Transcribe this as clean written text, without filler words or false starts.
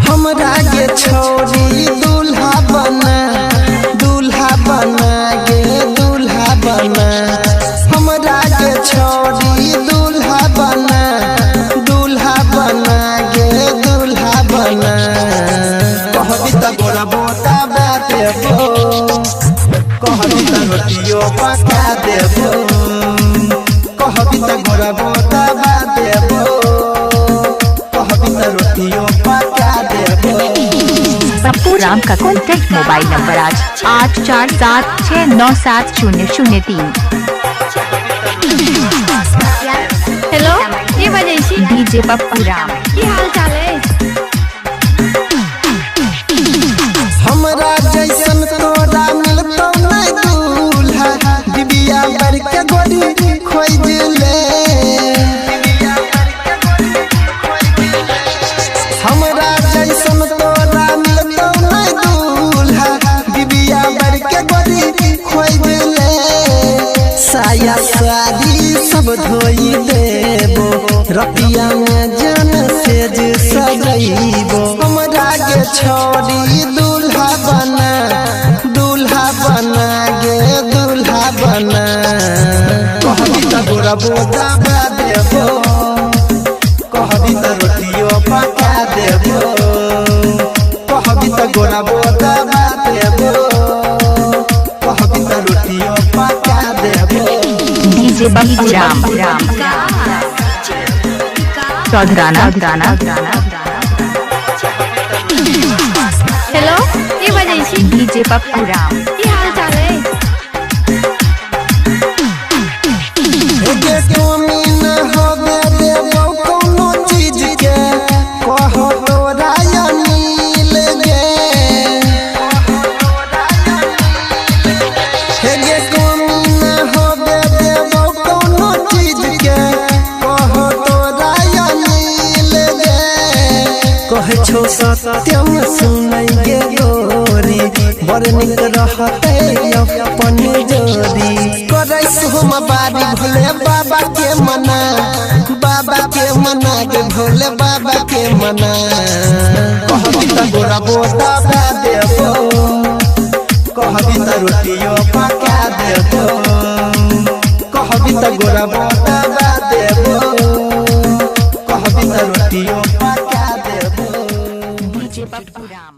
हमरा के छोरी दूल्हा बना गे दूल्हा बना। हमरा के छोरी दूल्हा बना गे दूल्हा बना। कहबी त गोरा बोता देबो, कहबी त रोटियो पका देबो, कहबी त गोरा बोता देबो, कहबी त रोटियो पका देबो। पप्पू राम का कॉन्टैक्ट मोबाइल नंबर आज 8476970003। हेलो के बजै छी? डीजे पप्पू राम। की हाल चाल है? हमरा जैसन तोरा मिलतो नहीं दूल्हा, बिबिया बर के गोरी खोज ले। हमरा जैसन तोरा मिलतो नहीं दूल्हा, बिबिया बर के गोरी खोज ले। साया साड़ी सब धोई देबो, रतिया में जन सेज सजैबो। हमरा के छोरी दूल्हा बना गे दूल्हा बना। कहबी त गोरा बोता देबो, कहबी त रोटियो पका देबो, कहबी त गोरा बोता देबो, कहबी त रोटियो पका देबो। डीजे पप्पू राम चौधराना। हेलो के बजै छी? डीजे पप्पू राम। की हाल चाल है? एके कमी न होबे देबो कोनो चीज के, कहो तोरा अनिल गे। एके कमी न होबे देबो कोनो चीज के, कहो तोरा अनिल गे। कहे छो सत्यम सुनै गे गोरी, बड़ निक रहते अपन जोड़ी। करे सोम बारी भोले बाबा के मना गे भोले बाबा के मना। कहबी त गोरा बोता देबो, कहबी त रोटियो पका देबो, कहबी त गोरा बोता देबो, कहबी त रोटियो पका देबो। डीजे पप्पू राम।